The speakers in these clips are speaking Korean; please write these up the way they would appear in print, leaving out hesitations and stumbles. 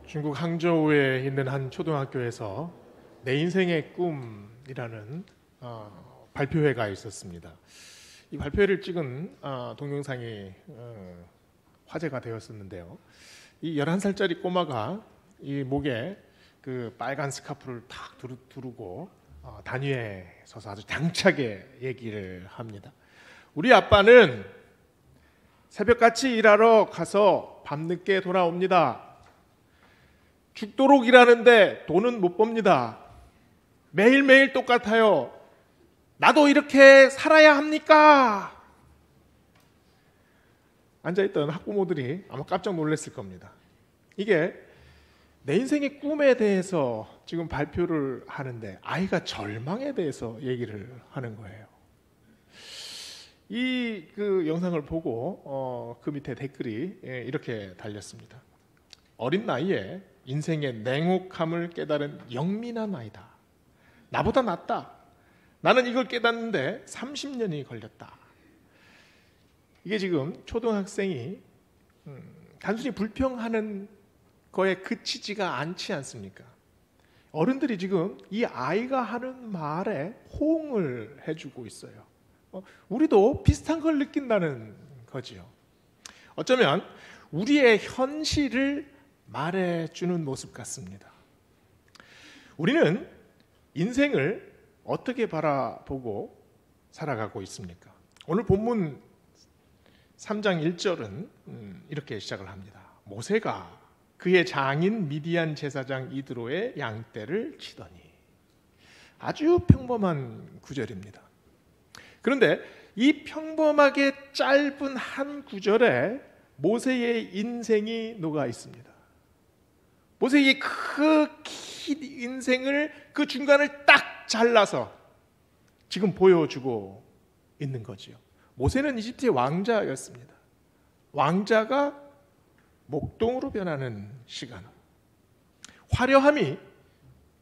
중국 항저우에 있는 한 초등학교에서 내 인생의 꿈이라는 발표회가 있었습니다. 이 발표회를 찍은 동영상이 화제가 되었었는데요. 이 11살짜리 꼬마가 이 목에 그 빨간 스카프를 탁 두르고 단위에 서서 아주 당차게 얘기를 합니다. 우리 아빠는 새벽같이 일하러 가서 밤늦게 돌아옵니다. 죽도록 일하는데 돈은 못 법니다. 매일매일 똑같아요. 나도 이렇게 살아야 합니까? 앉아있던 학부모들이 아마 깜짝 놀랐을 겁니다. 이게 내 인생의 꿈에 대해서 지금 발표를 하는데 아이가 절망에 대해서 얘기를 하는 거예요. 이 영상을 보고 그 밑에 댓글이 이렇게 달렸습니다. 어린 나이에 인생의 냉혹함을 깨달은 영민한 아이다. 나보다 낫다. 나는 이걸 깨닫는데 30년이 걸렸다. 이게 지금 초등학생이 단순히 불평하는 거에 그치지가 않지 않습니까? 어른들이 지금 이 아이가 하는 말에 호응을 해주고 있어요. 우리도 비슷한 걸 느낀다는 거지요. 어쩌면 우리의 현실을 말해주는 모습 같습니다. 우리는 인생을 어떻게 바라보고 살아가고 있습니까? 오늘 본문 3장 1절은 이렇게 시작을 합니다. 모세가 그의 장인 미디안 제사장 이드로의 양떼를 치더니. 아주 평범한 구절입니다. 그런데 이 평범하게 짧은 한 구절에 모세의 인생이 녹아 있습니다. 모세의 그 긴 인생을 그 중간을 딱 잘라서 지금 보여주고 있는 거지요. 모세는 이집트의 왕자였습니다. 왕자가 목동으로 변하는 시간, 화려함이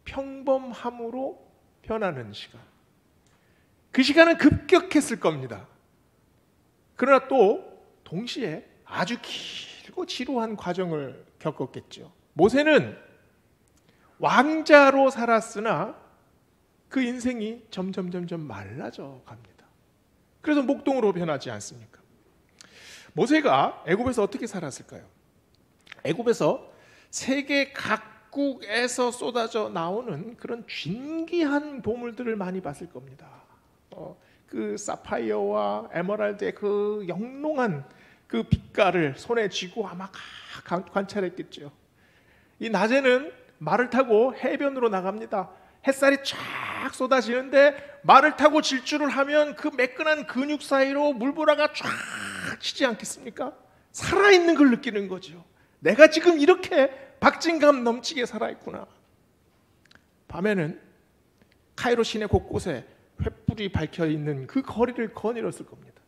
평범함으로 변하는 시간, 그 시간은 급격했을 겁니다. 그러나 또 동시에 아주 길고 지루한 과정을 겪었겠죠. 모세는 왕자로 살았으나 그 인생이 점점 말라져 갑니다. 그래서 목동으로 변하지 않습니까? 모세가 애굽에서 어떻게 살았을까요? 애굽에서 세계 각국에서 쏟아져 나오는 그런 진귀한 보물들을 많이 봤을 겁니다. 그 사파이어와 에메랄드의 그 영롱한 그 빛깔을 손에 쥐고 아마 관찰했겠죠. 이 낮에는 말을 타고 해변으로 나갑니다. 햇살이 쫙 쏟아지는데 말을 타고 질주를 하면 그 매끈한 근육 사이로 물보라가 쫙 치지 않겠습니까? 살아있는 걸 느끼는 거죠. 내가 지금 이렇게 박진감 넘치게 살아있구나. 밤에는 카이로 시내 곳곳에 횃불이 밝혀있는 그 거리를 거닐었을 겁니다.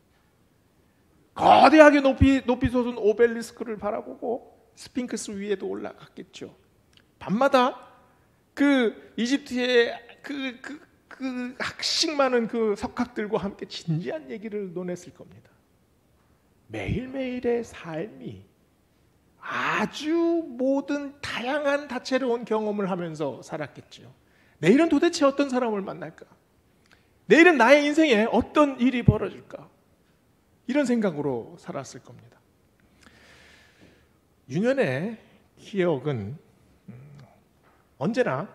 거대하게 높이 솟은 오벨리스크를 바라보고 스핑크스 위에도 올라갔겠죠. 밤마다 그 이집트의 그 학식 많은 그 석학들과 함께 진지한 얘기를 논했을 겁니다. 매일매일의 삶이 아주 모든 다양한 다채로운 경험을 하면서 살았겠죠. 내일은 도대체 어떤 사람을 만날까? 내일은 나의 인생에 어떤 일이 벌어질까? 이런 생각으로 살았을 겁니다. 유년의 기억은 언제나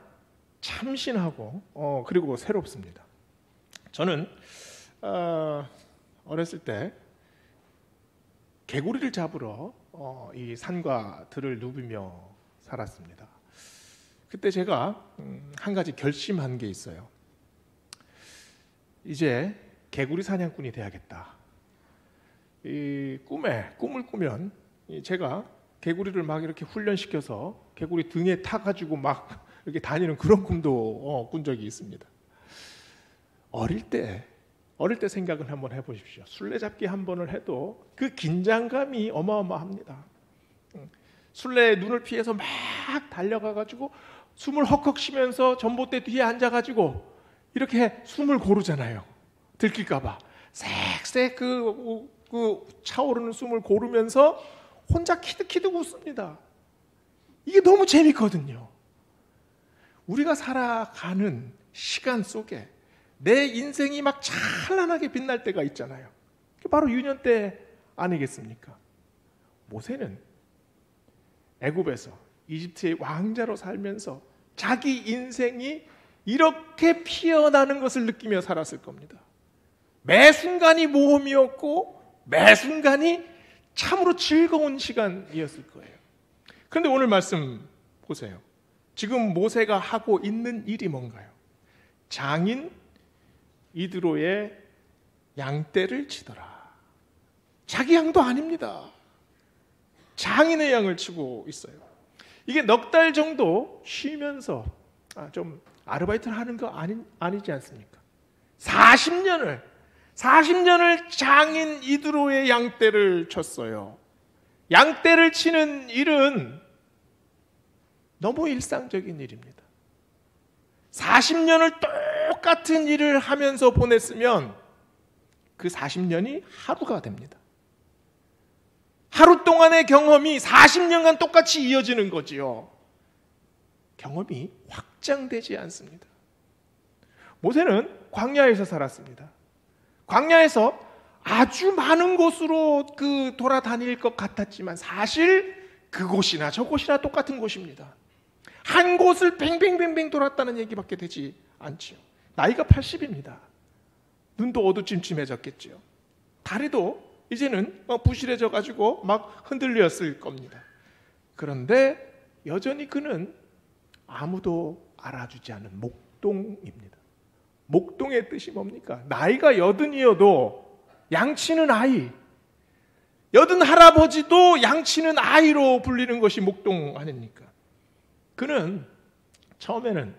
참신하고 그리고 새롭습니다. 저는 어렸을 때 개구리를 잡으러 이 산과 들을 누비며 살았습니다. 그때 제가 한 가지 결심한 게 있어요. 이제 개구리 사냥꾼이 돼야겠다. 이 꿈을 꾸면 제가 개구리를 막 이렇게 훈련시켜서 개구리 등에 타가지고 막 이렇게 다니는 그런 꿈도 꾼 적이 있습니다. 어릴 때 생각을 한번 해보십시오. 술래잡기 한 번을 해도 그 긴장감이 어마어마합니다. 술래의 눈을 피해서 막 달려가가지고 숨을 헉헉 쉬면서 전봇대 뒤에 앉아가지고 이렇게 숨을 고르잖아요. 들킬까봐 쌕쌕 그 차오르는 숨을 고르면서 혼자 키득키득 웃습니다. 이게 너무 재밌거든요. 우리가 살아가는 시간 속에 내 인생이 막 찬란하게 빛날 때가 있잖아요. 바로 유년 때 아니겠습니까? 모세는 애굽에서 이집트의 왕자로 살면서 자기 인생이 이렇게 피어나는 것을 느끼며 살았을 겁니다. 매 순간이 모험이었고 매 순간이 참으로 즐거운 시간이었을 거예요. 그런데 오늘 말씀 보세요. 지금 모세가 하고 있는 일이 뭔가요? 장인 이드로의 양떼를 치더라. 자기 양도 아닙니다. 장인의 양을 치고 있어요. 이게 넉 달 정도 쉬면서 좀 아르바이트를 하는 거 아니지 않습니까? 40년을 장인 이드로의 양떼를 쳤어요. 양떼를 치는 일은 너무 일상적인 일입니다. 40년을 똑같은 일을 하면서 보냈으면 그 40년이 하루가 됩니다. 하루 동안의 경험이 40년간 똑같이 이어지는 거지요. 경험이 확장되지 않습니다. 모세는 광야에서 살았습니다. 광야에서 아주 많은 곳으로 돌아다닐 것 같았지만 사실 그곳이나 저곳이나 똑같은 곳입니다. 한 곳을 뱅뱅뱅뱅 돌았다는 얘기밖에 되지 않지요. 나이가 80입니다. 눈도 어두침침해졌겠지요. 다리도 이제는 부실해져 가지고 막 흔들렸을 겁니다. 그런데 여전히 그는 아무도 알아주지 않는 목동입니다. 목동의 뜻이 뭡니까? 나이가 80이어도 양치는 아이, 80 할아버지도 양치는 아이로 불리는 것이 목동 아닙니까? 그는 처음에는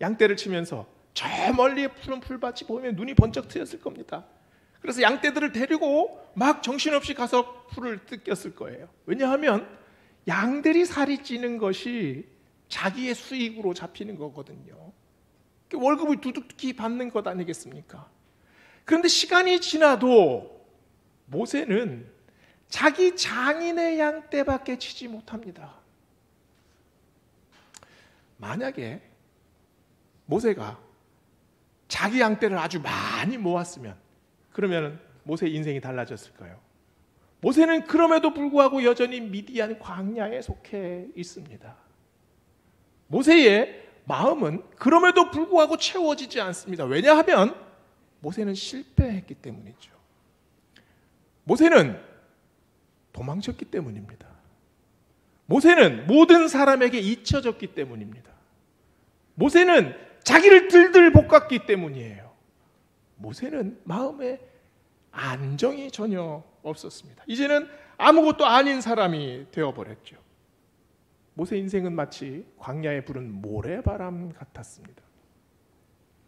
양떼를 치면서 저 멀리에 푸른 풀밭이 보이면 눈이 번쩍 트였을 겁니다. 그래서 양떼들을 데리고 막 정신없이 가서 풀을 뜯겼을 거예요. 왜냐하면 양들이 살이 찌는 것이 자기의 수익으로 잡히는 거거든요. 월급을 두둑히 받는 것 아니겠습니까? 그런데 시간이 지나도 모세는 자기 장인의 양떼밖에 치지 못합니다. 만약에 모세가 자기 양떼를 아주 많이 모았으면 그러면 모세의 인생이 달라졌을까요? 모세는 그럼에도 불구하고 여전히 미디안 광야에 속해 있습니다. 모세의 마음은 그럼에도 불구하고 채워지지 않습니다. 왜냐하면 모세는 실패했기 때문이죠. 모세는 도망쳤기 때문입니다. 모세는 모든 사람에게 잊혀졌기 때문입니다. 모세는 자기를 들들 볶았기 때문이에요. 모세는 마음에 안정이 전혀 없었습니다. 이제는 아무것도 아닌 사람이 되어버렸죠. 모세 인생은 마치 광야에 부른 모래바람 같았습니다.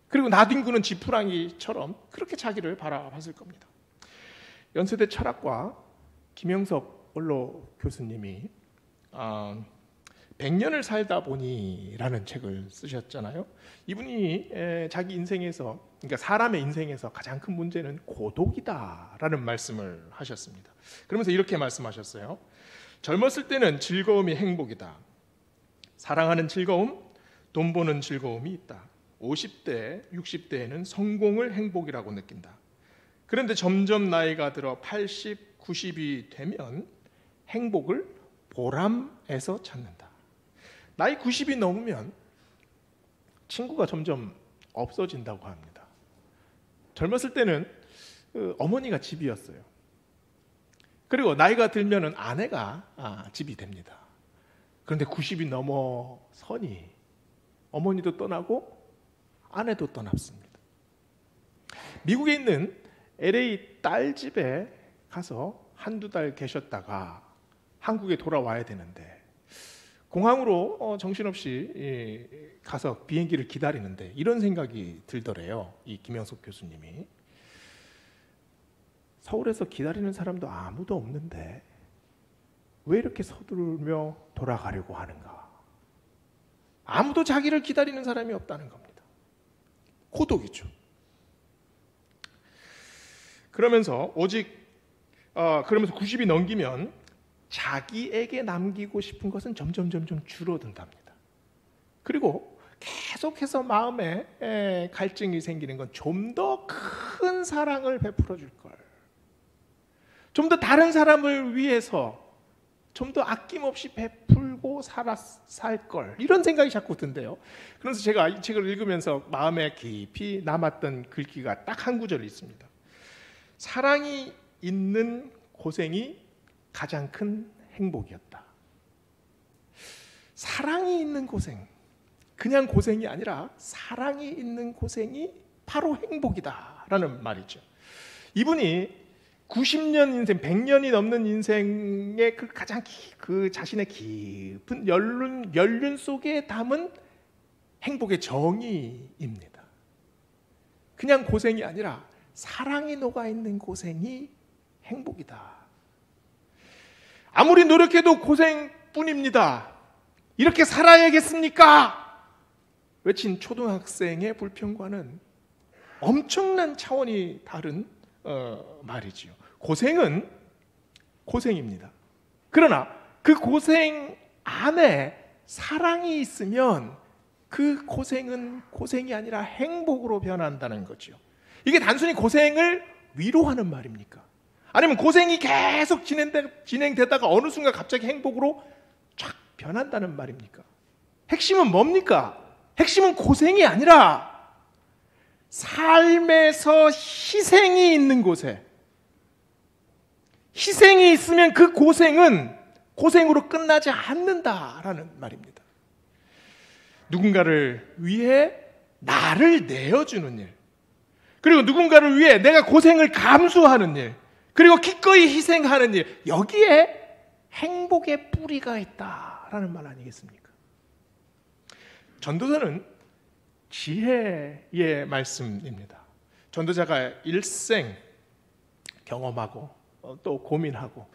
그리고 나뒹구는 지푸라기처럼 그렇게 자기를 바라봤을 겁니다. 연세대 철학과 김영석 원로 교수님이 100년을 살다 보니라는 책을 쓰셨잖아요. 이분이 자기 인생에서, 그러니까 사람의 인생에서 가장 큰 문제는 고독이다라는 말씀을 하셨습니다. 그러면서 이렇게 말씀하셨어요. 젊었을 때는 즐거움이 행복이다. 사랑하는 즐거움, 돈 버는 즐거움이 있다. 50대, 60대에는 성공을 행복이라고 느낀다. 그런데 점점 나이가 들어 80, 90이 되면 행복을 보람에서 찾는다. 나이 90이 넘으면 친구가 점점 없어진다고 합니다. 젊었을 때는 어머니가 집이었어요. 그리고 나이가 들면은 아내가 집이 됩니다. 그런데 90이 넘어서니 어머니도 떠나고 아내도 떠났습니다. 미국에 있는 LA 딸 집에 가서 한두 달 계셨다가 한국에 돌아와야 되는데 공항으로 정신없이 가서 비행기를 기다리는데 이런 생각이 들더래요. 이 김영석 교수님이. 서울에서 기다리는 사람도 아무도 없는데 왜 이렇게 서두르며 돌아가려고 하는가? 아무도 자기를 기다리는 사람이 없다는 겁니다. 고독이죠. 그러면서 90이 넘기면 자기에게 남기고 싶은 것은 점점 줄어든답니다. 그리고 계속해서 마음에 갈증이 생기는 건 좀 더 큰 사랑을 베풀어 줄 걸, 좀 더 다른 사람을 위해서 좀 더 아낌없이 베풀고 살 걸, 이런 생각이 자꾸 든대요. 그래서 제가 이 책을 읽으면서 마음에 깊이 남았던 글귀가 딱 한 구절 있습니다. 사랑이 있는 고생이 가장 큰 행복이었다. 사랑이 있는 고생, 그냥 고생이 아니라 사랑이 있는 고생이 바로 행복이다라는 말이죠. 이분이 90년 인생, 100년이 넘는 인생의 그 가장 그 자신의 깊은 연륜 속에 담은 행복의 정의입니다. 그냥 고생이 아니라 사랑이 녹아있는 고생이 행복이다. 아무리 노력해도 고생뿐입니다. 이렇게 살아야겠습니까? 외친 초등학생의 불평과는 엄청난 차원이 다른 말이지요. 고생은 고생입니다. 그러나 그 고생 안에 사랑이 있으면 그 고생은 고생이 아니라 행복으로 변한다는 거죠. 이게 단순히 고생을 위로하는 말입니까? 아니면 고생이 계속 진행되다가 어느 순간 갑자기 행복으로 쫙 변한다는 말입니까? 핵심은 뭡니까? 핵심은 고생이 아니라 삶에서 희생이 있는 곳에, 희생이 있으면 그 고생은 고생으로 끝나지 않는다라는 말입니다. 누군가를 위해 나를 내어주는 일, 그리고 누군가를 위해 내가 고생을 감수하는 일, 그리고 기꺼이 희생하는 일, 여기에 행복의 뿌리가 있다라는 말 아니겠습니까? 전도서는 지혜의 말씀입니다. 전도자가 일생 경험하고 또 고민하고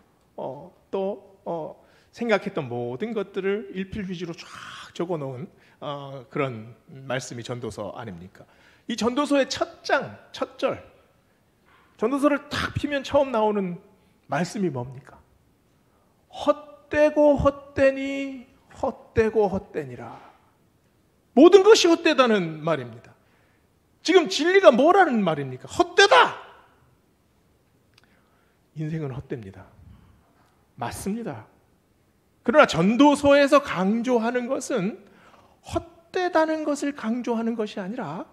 또 생각했던 모든 것들을 일필휘지로 쫙 적어놓은 그런 말씀이 전도서 아닙니까? 이 전도서의 첫 절, 전도서를 탁 피면 처음 나오는 말씀이 뭡니까? 헛되고 헛되니 헛되고 헛되니라. 모든 것이 헛되다는 말입니다. 지금 진리가 뭐라는 말입니까? 헛되다! 인생은 헛됩니다. 맞습니다. 그러나 전도서에서 강조하는 것은 헛되다는 것을 강조하는 것이 아니라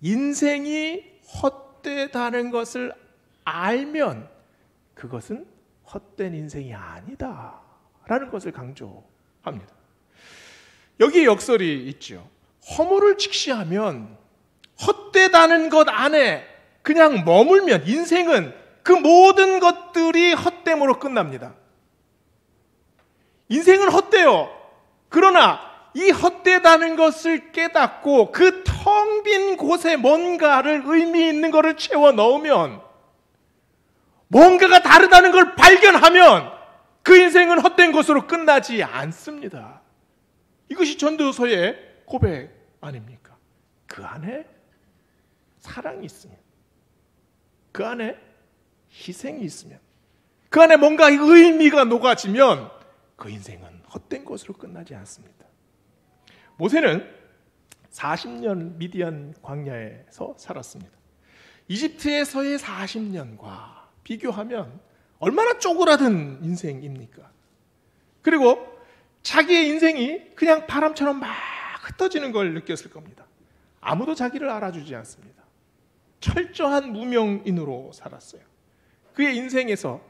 인생이 헛되다는 것을 알면 그것은 헛된 인생이 아니다 라는 것을 강조합니다. 여기에 역설이 있죠. 허물을 직시하면 헛되다는 것 안에 그냥 머물면 인생은 그 모든 것들이 헛됨으로 끝납니다. 인생은 헛돼요. 그러나 이 헛되다는 것을 깨닫고 그 텅 빈 곳에 뭔가를 의미 있는 것을 채워 넣으면, 뭔가가 다르다는 걸 발견하면 그 인생은 헛된 것으로 끝나지 않습니다. 이것이 전도서의 고백 아닙니까? 그 안에 사랑이 있으면, 그 안에 희생이 있으면, 그 안에 뭔가 의미가 녹아지면 그 인생은 헛된 것으로 끝나지 않습니다. 모세는 40년 미디안 광야에서 살았습니다. 이집트에서의 40년과 비교하면 얼마나 쪼그라든 인생입니까? 그리고 자기의 인생이 그냥 바람처럼 막 흩어지는 걸 느꼈을 겁니다. 아무도 자기를 알아주지 않습니다. 철저한 무명인으로 살았어요. 그의 인생에서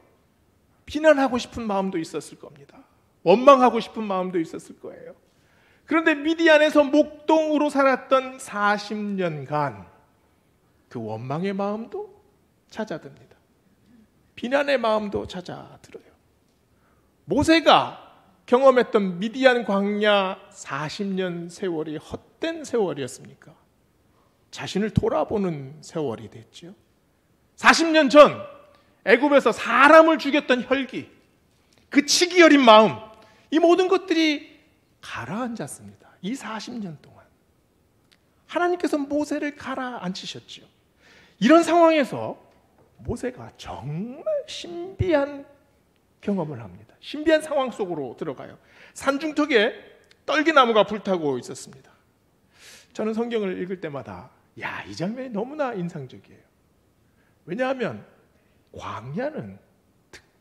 비난하고 싶은 마음도 있었을 겁니다. 원망하고 싶은 마음도 있었을 거예요. 그런데 미디안에서 목동으로 살았던 40년간 그 원망의 마음도 찾아듭니다. 비난의 마음도 찾아들어요. 모세가 경험했던 미디안 광야 40년 세월이 헛된 세월이었습니까? 자신을 돌아보는 세월이 됐죠. 40년 전 애굽에서 사람을 죽였던 혈기, 그 치기 어린 마음, 이 모든 것들이 가라앉았습니다. 이 40년 동안 하나님께서 모세를 가라앉히셨죠. 이런 상황에서 모세가 정말 신비한 경험을 합니다. 신비한 상황 속으로 들어가요. 산중턱에 떨기나무가 불타고 있었습니다. 저는 성경을 읽을 때마다 이 장면이 너무나 인상적이에요. 왜냐하면 광야는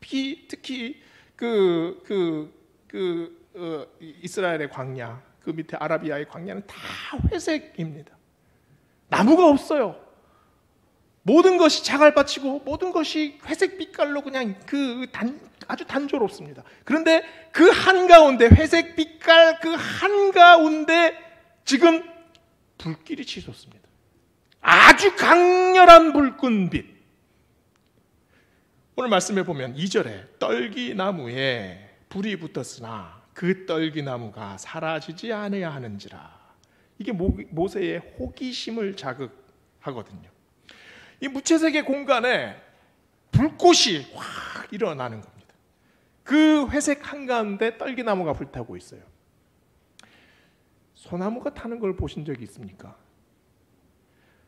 특히 이스라엘의 광야, 그 밑에 아라비아의 광야는 다 회색입니다. 나무가 없어요. 모든 것이 자갈밭이고 모든 것이 회색 빛깔로 그냥 아주 단조롭습니다. 그런데 그 한가운데, 회색 빛깔 그 한가운데 지금 불길이 치솟습니다. 아주 강렬한 불끈빛. 오늘 말씀해 보면 2절에 떨기나무에 불이 붙었으나 그 떨기나무가 사라지지 않아야 하는지라. 이게 모세의 호기심을 자극하거든요. 이 무채색의 공간에 불꽃이 확 일어나는 겁니다. 그 회색 한가운데 떨기나무가 불타고 있어요. 소나무가 타는 걸 보신 적이 있습니까?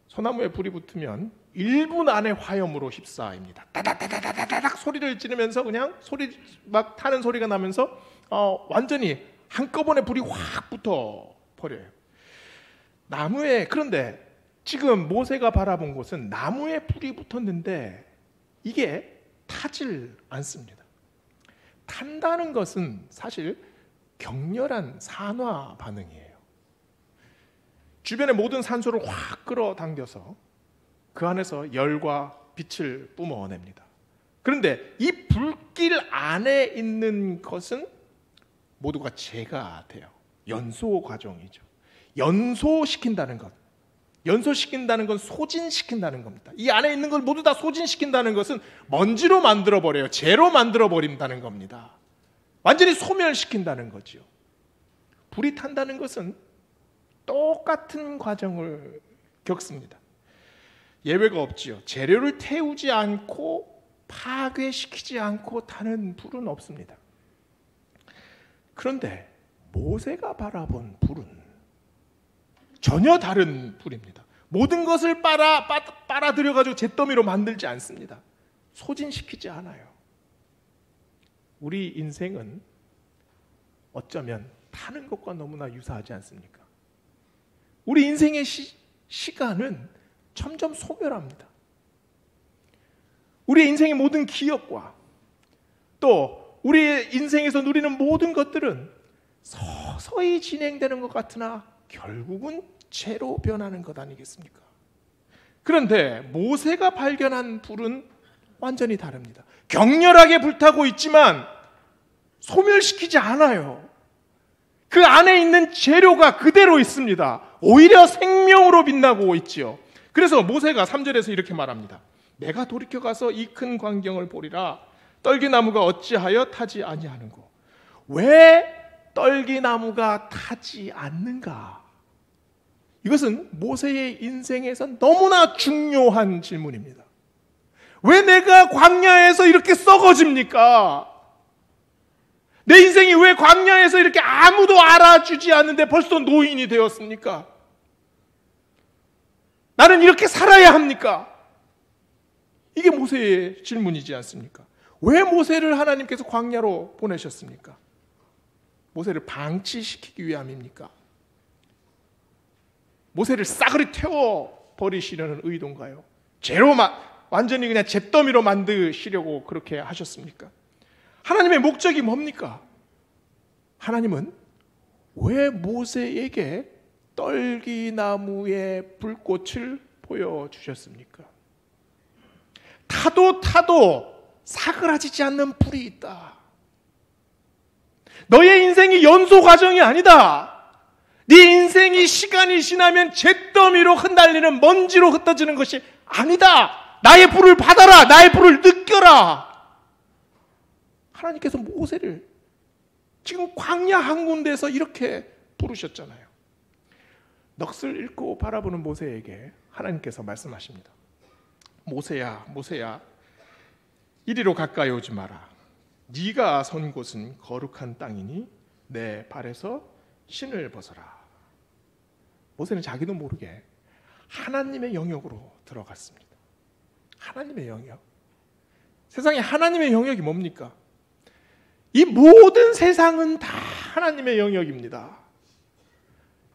소나무에 불이 붙으면 1분 안에 화염으로 휩싸입니다. 다다다다다닥 소리를 지르면서 그냥 소리 막 타는 소리가 나면서 완전히 한꺼번에 불이 확 붙어 버려요. 그런데 지금 모세가 바라본 곳은 나무에 불이 붙었는데 이게 타질 않습니다. 탄다는 것은 사실 격렬한 산화 반응이에요. 주변의 모든 산소를 확 끌어당겨서 그 안에서 열과 빛을 뿜어냅니다. 그런데 이 불길 안에 있는 것은 모두가 재가 돼요. 연소 과정이죠. 연소시킨다는 것. 연소시킨다는 건 소진시킨다는 겁니다. 이 안에 있는 걸 모두 다 소진시킨다는 것은 먼지로 만들어버려요. 재로 만들어버린다는 겁니다. 완전히 소멸시킨다는 거죠. 불이 탄다는 것은 똑같은 과정을 겪습니다. 예외가 없지요. 재료를 태우지 않고 파괴시키지 않고 타는 불은 없습니다. 그런데 모세가 바라본 불은 전혀 다른 불입니다. 모든 것을 빨아들여가지고 잿더미로 만들지 않습니다. 소진시키지 않아요. 우리 인생은 어쩌면 타는 것과 너무나 유사하지 않습니까? 우리 인생의 시간은 점점 소멸합니다. 우리 인생의 모든 기억과 또 우리의 인생에서 누리는 모든 것들은 서서히 진행되는 것 같으나 결국은 재로 변하는 것 아니겠습니까? 그런데 모세가 발견한 불은 완전히 다릅니다. 격렬하게 불타고 있지만 소멸시키지 않아요. 그 안에 있는 재료가 그대로 있습니다. 오히려 생명으로 빛나고 있지요. 그래서 모세가 3절에서 이렇게 말합니다. 내가 돌이켜 가서 이 큰 광경을 보리라. 떨기나무가 어찌하여 타지 아니하는고. 왜 떨기나무가 타지 않는가? 이것은 모세의 인생에서 너무나 중요한 질문입니다. 왜 내가 광야에서 이렇게 썩어집니까? 내 인생이 왜 광야에서 이렇게 아무도 알아주지 않는데 벌써 노인이 되었습니까? 나는 이렇게 살아야 합니까? 이게 모세의 질문이지 않습니까? 왜 모세를 하나님께서 광야로 보내셨습니까? 모세를 방치시키기 위함입니까? 모세를 싸그리 태워버리시려는 의도인가요? 완전히 그냥 잿더미로 만드시려고 그렇게 하셨습니까? 하나님의 목적이 뭡니까? 하나님은 왜 모세에게 떨기나무의 불꽃을 보여주셨습니까? 타도 사그라지지 않는 불이 있다. 너의 인생이 연소 과정이 아니다. 네 인생이 시간이 지나면 잿더미로 흩날리는 먼지로 흩어지는 것이 아니다. 나의 불을 받아라. 나의 불을 느껴라. 하나님께서 모세를 지금 광야 한 군데에서 이렇게 부르셨잖아요. 넋을 잃고 바라보는 모세에게 하나님께서 말씀하십니다. 모세야, 모세야, 이리로 가까이 오지 마라. 네가 선 곳은 거룩한 땅이니 내 발에서 신을 벗어라. 모세는 자기도 모르게 하나님의 영역으로 들어갔습니다. 하나님의 영역. 세상에 하나님의 영역이 뭡니까? 이 모든 세상은 다 하나님의 영역입니다.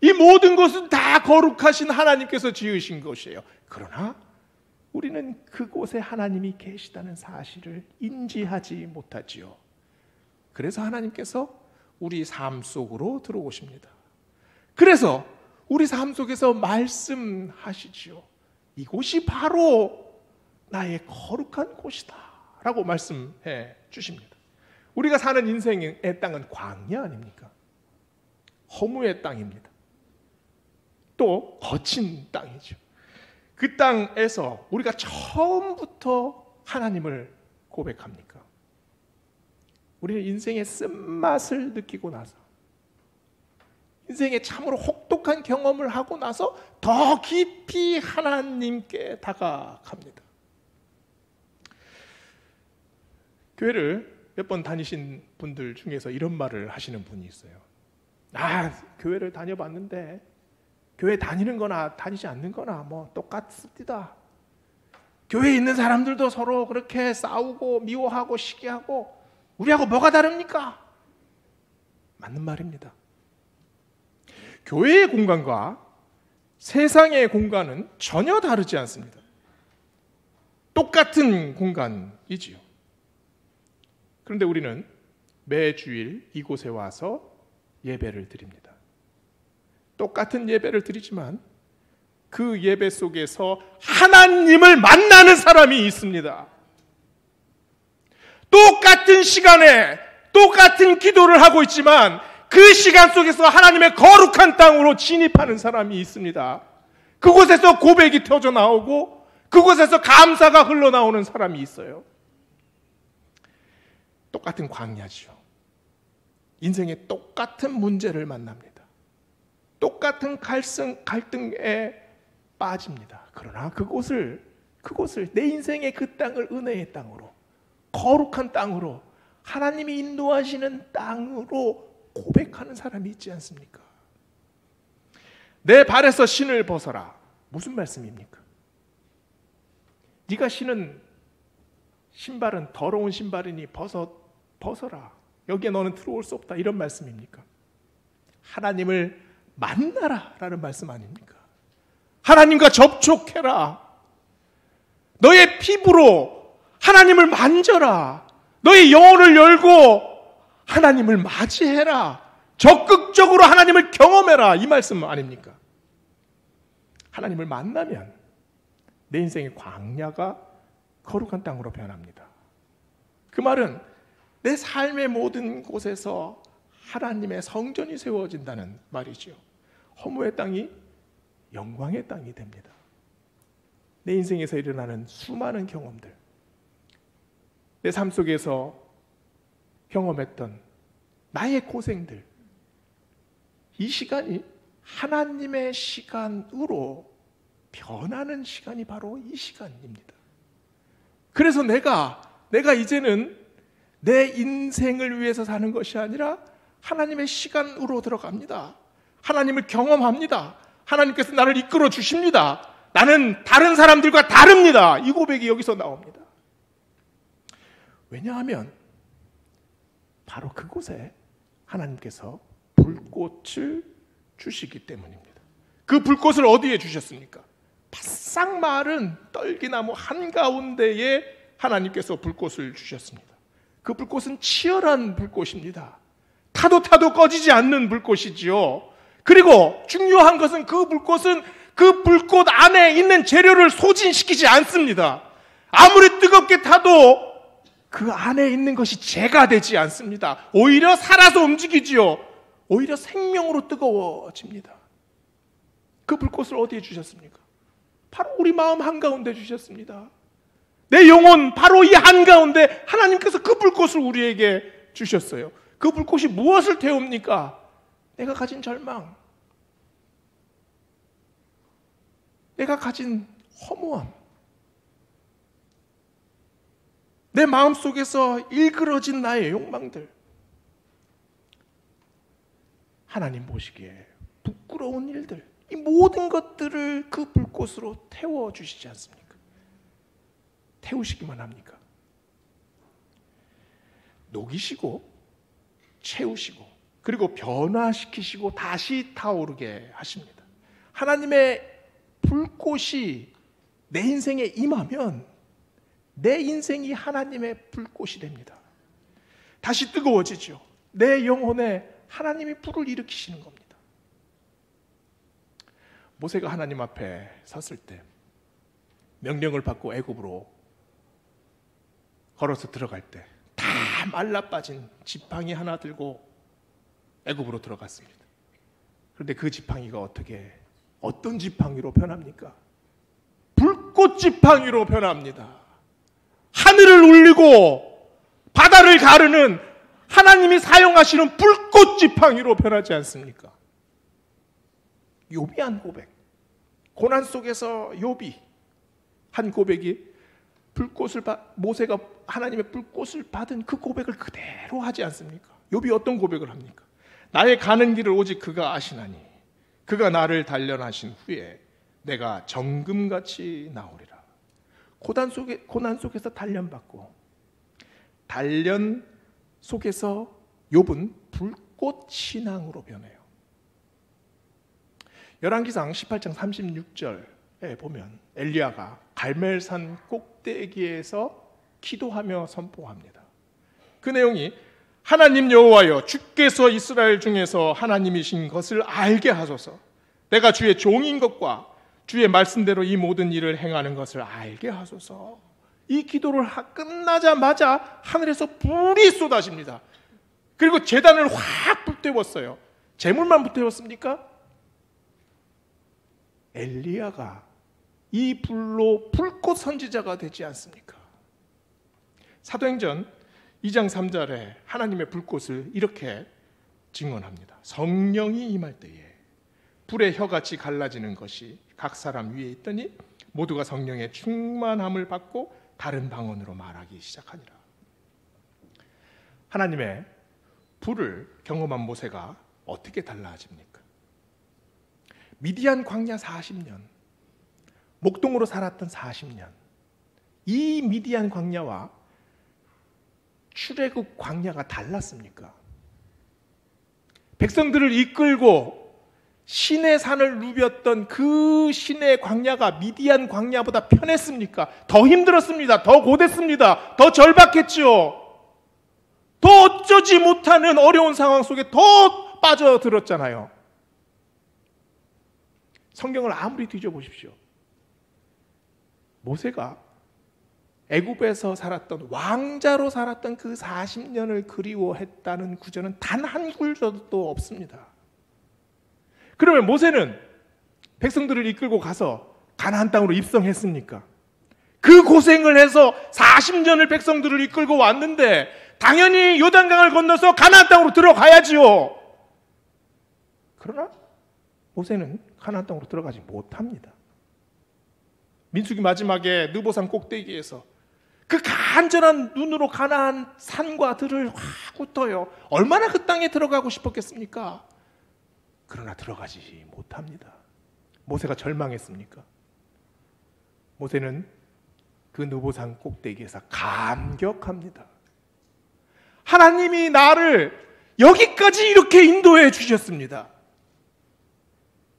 이 모든 것은 다 거룩하신 하나님께서 지으신 것이에요. 그러나 우리는 그곳에 하나님이 계시다는 사실을 인지하지 못하지요. 그래서 하나님께서 우리 삶 속으로 들어오십니다. 그래서 우리 삶 속에서 말씀하시지요. 이곳이 바로 나의 거룩한 곳이다 라고 말씀해 주십니다. 우리가 사는 인생의 땅은 광야 아닙니까? 허무의 땅입니다. 또 거친 땅이죠. 그 땅에서 우리가 처음부터 하나님을 고백합니까? 우리는 인생의 쓴맛을 느끼고 나서, 인생의 참으로 혹독한 경험을 하고 나서 더 깊이 하나님께 다가갑니다. 교회를 몇 번 다니신 분들 중에서 이런 말을 하시는 분이 있어요. 교회를 다녀봤는데 교회 다니는 거나 다니지 않는 거나 뭐 똑같습니다. 교회에 있는 사람들도 서로 그렇게 싸우고 미워하고 시기하고 우리하고 뭐가 다릅니까? 맞는 말입니다. 교회의 공간과 세상의 공간은 전혀 다르지 않습니다. 똑같은 공간이지요. 그런데 우리는 매주일 이곳에 와서 예배를 드립니다. 똑같은 예배를 드리지만 그 예배 속에서 하나님을 만나는 사람이 있습니다. 똑같은 시간에 똑같은 기도를 하고 있지만 그 시간 속에서 하나님의 거룩한 땅으로 진입하는 사람이 있습니다. 그곳에서 고백이 터져 나오고 그곳에서 감사가 흘러나오는 사람이 있어요. 똑같은 광야죠. 인생의 똑같은 문제를 만납니다. 똑같은 갈등에 빠집니다. 그러나 그곳을 내 인생의 그 땅을 은혜의 땅으로, 거룩한 땅으로, 하나님이 인도하시는 땅으로 고백하는 사람이 있지 않습니까? 내 발에서 신을 벗어라. 무슨 말씀입니까? 네가 신은 신발은 더러운 신발이니 벗어라. 여기에 너는 들어올 수 없다. 이런 말씀입니까? 하나님을 만나라 라는 말씀 아닙니까? 하나님과 접촉해라. 너의 피부로 하나님을 만져라. 너의 영혼을 열고 하나님을 맞이해라. 적극적으로 하나님을 경험해라. 이 말씀 아닙니까? 하나님을 만나면 내 인생의 광야가 거룩한 땅으로 변합니다. 그 말은 내 삶의 모든 곳에서 하나님의 성전이 세워진다는 말이지요. 허무의 땅이 영광의 땅이 됩니다. 내 인생에서 일어나는 수많은 경험들, 내 삶 속에서 경험했던 나의 고생들, 이 시간이 하나님의 시간으로 변하는 시간이 바로 이 시간입니다. 그래서 내가 이제는 내 인생을 위해서 사는 것이 아니라 하나님의 시간으로 들어갑니다. 하나님을 경험합니다. 하나님께서 나를 이끌어 주십니다. 나는 다른 사람들과 다릅니다. 이 고백이 여기서 나옵니다. 왜냐하면 바로 그곳에 하나님께서 불꽃을 주시기 때문입니다. 그 불꽃을 어디에 주셨습니까? 바싹 마른 떨기나무 한가운데에 하나님께서 불꽃을 주셨습니다. 그 불꽃은 치열한 불꽃입니다. 타도 꺼지지 않는 불꽃이지요. 그리고 중요한 것은 그 불꽃은 그 불꽃 안에 있는 재료를 소진시키지 않습니다. 아무리 뜨겁게 타도 그 안에 있는 것이 재가 되지 않습니다. 오히려 살아서 움직이지요. 오히려 생명으로 뜨거워집니다. 그 불꽃을 어디에 주셨습니까? 바로 우리 마음 한가운데 주셨습니다. 내 영혼 바로 이 한가운데 하나님께서 그 불꽃을 우리에게 주셨어요. 그 불꽃이 무엇을 태웁니까? 내가 가진 절망, 내가 가진 허무함, 내 마음속에서 일그러진 나의 욕망들, 하나님 보시기에 부끄러운 일들, 이 모든 것들을 그 불꽃으로 태워주시지 않습니까? 태우시기만 합니까? 녹이시고 채우시고 그리고 변화시키시고 다시 타오르게 하십니다. 하나님의 불꽃이 내 인생에 임하면 내 인생이 하나님의 불꽃이 됩니다. 다시 뜨거워지죠. 내 영혼에 하나님이 불을 일으키시는 겁니다. 모세가 하나님 앞에 섰을 때 명령을 받고 애굽으로 걸어서 들어갈 때 다 말라 빠진 지팡이 하나 들고 애굽으로 들어갔습니다. 그런데 그 지팡이가 어떤 지팡이로 변합니까? 불꽃 지팡이로 변합니다. 하늘을 울리고 바다를 가르는 하나님이 사용하시는 불꽃 지팡이로 변하지 않습니까? 욥이 한 고백, 고난 속에서 욥이 한 고백이 모세가 하나님의 불꽃을 받은 그 고백을 그대로 하지 않습니까? 욥이 어떤 고백을 합니까? 나의 가는 길을 오직 그가 아시나니 그가 나를 단련하신 후에 내가 정금같이 나오리라. 고난 속에서 단련받고 단련 속에서 욥은 불꽃 신앙으로 변해요. 열왕기상 18장 36절에 보면 엘리야가 갈멜산 꼭대기에서 기도하며 선포합니다. 그 내용이 하나님 여호와여 주께서 이스라엘 중에서 하나님이신 것을 알게 하소서. 내가 주의 종인 것과 주의 말씀대로 이 모든 일을 행하는 것을 알게 하소서. 이 기도를 끝나자마자 하늘에서 불이 쏟아집니다. 그리고 제단을 확 불태웠어요. 재물만 불태웠습니까? 엘리야가 이 불로 불꽃 선지자가 되지 않습니까? 사도행전 2장 3절에 하나님의 불꽃을 이렇게 증언합니다. 성령이 임할 때에 불의 혀같이 갈라지는 것이 각 사람 위에 있더니 모두가 성령의 충만함을 받고 다른 방언으로 말하기 시작하니라. 하나님의 불을 경험한 모세가 어떻게 달라집니까? 미디안 광야 40년, 목동으로 살았던 40년, 이 미디안 광야와 출애굽 광야가 달랐습니까? 백성들을 이끌고 신의 산을 누볐던 그 신의 광야가 미디안 광야보다 편했습니까? 더 힘들었습니다. 더 고됐습니다. 더 절박했죠. 더 어쩌지 못하는 어려운 상황 속에 더 빠져들었잖아요. 성경을 아무리 뒤져보십시오. 모세가 애굽에서 살았던 왕자로 살았던 그 40년을 그리워했다는 구절은 단 한 구절도 없습니다. 그러면 모세는 백성들을 이끌고 가서 가나안 땅으로 입성했습니까? 그 고생을 해서 40년을 백성들을 이끌고 왔는데 당연히 요단강을 건너서 가나안 땅으로 들어가야지요. 그러나 모세는 가나안 땅으로 들어가지 못합니다. 민수기 마지막에 느보산 꼭대기에서 그 간절한 눈으로 가나안 산과 들을 확 훑어요. 얼마나 그 땅에 들어가고 싶었겠습니까? 그러나 들어가지 못합니다. 모세가 절망했습니까? 모세는 그 느보산 꼭대기에서 감격합니다. 하나님이 나를 여기까지 이렇게 인도해 주셨습니다.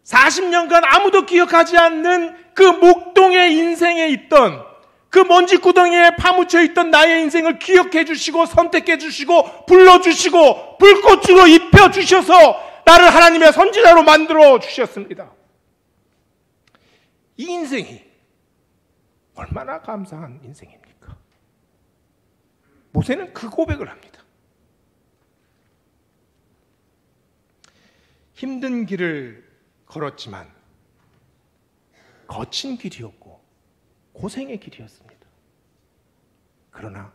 40년간 아무도 기억하지 않는 그 목동의 인생에 있던 그 먼지 구덩이에 파묻혀 있던 나의 인생을 기억해 주시고 선택해 주시고 불러주시고 불꽃으로 입혀 주셔서 나를 하나님의 선지자로 만들어 주셨습니다. 이 인생이 얼마나 감사한 인생입니까? 모세는 그 고백을 합니다. 힘든 길을 걸었지만 거친 길이었고 고생의 길이었습니다. 그러나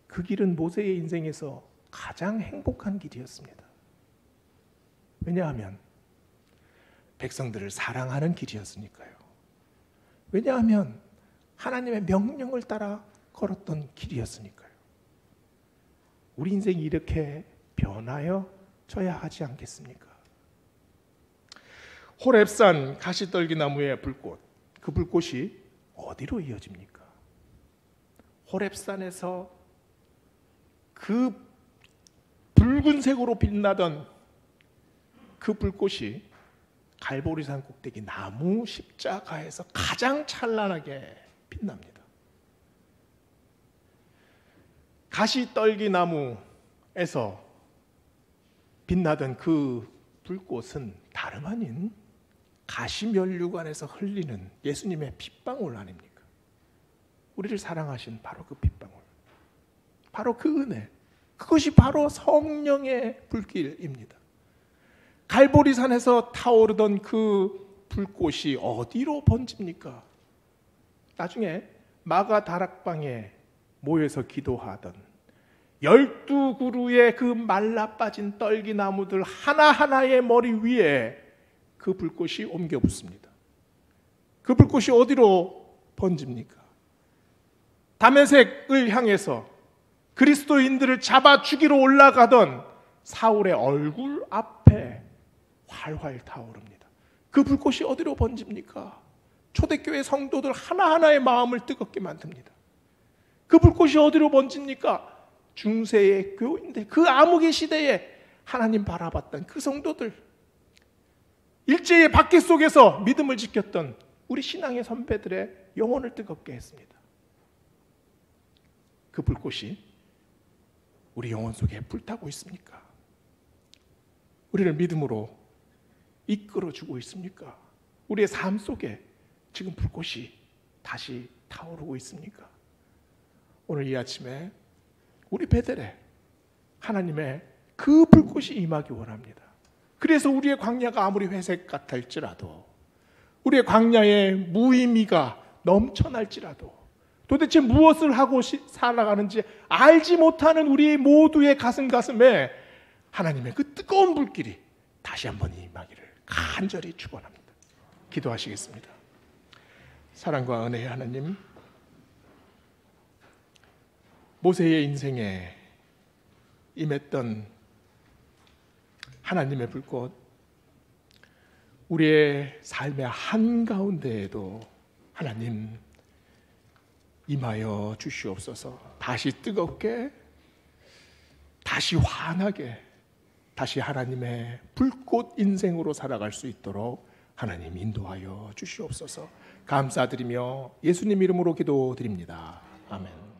그 길은 모세의 인생에서 가장 행복한 길이었습니다. 왜냐하면 백성들을 사랑하는 길이었으니까요. 왜냐하면 하나님의 명령을 따라 걸었던 길이었으니까요. 우리 인생이 이렇게 변하여져야 하지 않겠습니까? 호렙산 가시떨기나무의 불꽃, 그 불꽃이 어디로 이어집니까? 호렙산에서 그 붉은색으로 빛나던 그 불꽃이 갈보리산 꼭대기 나무 십자가에서 가장 찬란하게 빛납니다. 가시떨기나무에서 빛나던 그 불꽃은 다름 아닌 가시면류관에서 흘리는 예수님의 핏방울 아닙니까? 우리를 사랑하신 바로 그 핏방울, 바로 그 은혜, 그것이 바로 성령의 불길입니다. 갈보리산에서 타오르던 그 불꽃이 어디로 번집니까? 나중에 마가 다락방에 모여서 기도하던 12그루의 그 말라빠진 떨기나무들 하나하나의 머리 위에 그 불꽃이 옮겨 붙습니다. 그 불꽃이 어디로 번집니까? 다메섹을 향해서 그리스도인들을 잡아 죽이러 올라가던 사울의 얼굴 앞에 활활 타오릅니다. 그 불꽃이 어디로 번집니까? 초대교회 성도들 하나하나의 마음을 뜨겁게 만듭니다. 그 불꽃이 어디로 번집니까? 중세의 교인들, 그 암흑의 시대에 하나님 바라봤던 그 성도들, 일제의 박해 속에서 믿음을 지켰던 우리 신앙의 선배들의 영혼을 뜨겁게 했습니다. 그 불꽃이 우리 영혼 속에 불타고 있습니까? 우리를 믿음으로 이끌어주고 있습니까? 우리의 삶 속에 지금 불꽃이 다시 타오르고 있습니까? 오늘 이 아침에 우리 베델에 하나님의 그 불꽃이 임하기 원합니다. 그래서 우리의 광야가 아무리 회색 같을지라도, 우리의 광야의 무의미가 넘쳐날지라도, 도대체 무엇을 하고 살아가는지 알지 못하는 우리 모두의 가슴에 하나님의 그 뜨거운 불길이 다시 한번 임하기를 간절히 축원합니다. 기도하시겠습니다. 사랑과 은혜의 하나님, 모세의 인생에 임했던 하나님의 불꽃, 우리의 삶의 한가운데에도 하나님 임하여 주시옵소서. 다시 뜨겁게, 다시 환하게, 다시 하나님의 불꽃 인생으로 살아갈 수 있도록 하나님 인도하여 주시옵소서. 감사드리며 예수님 이름으로 기도드립니다. 아멘.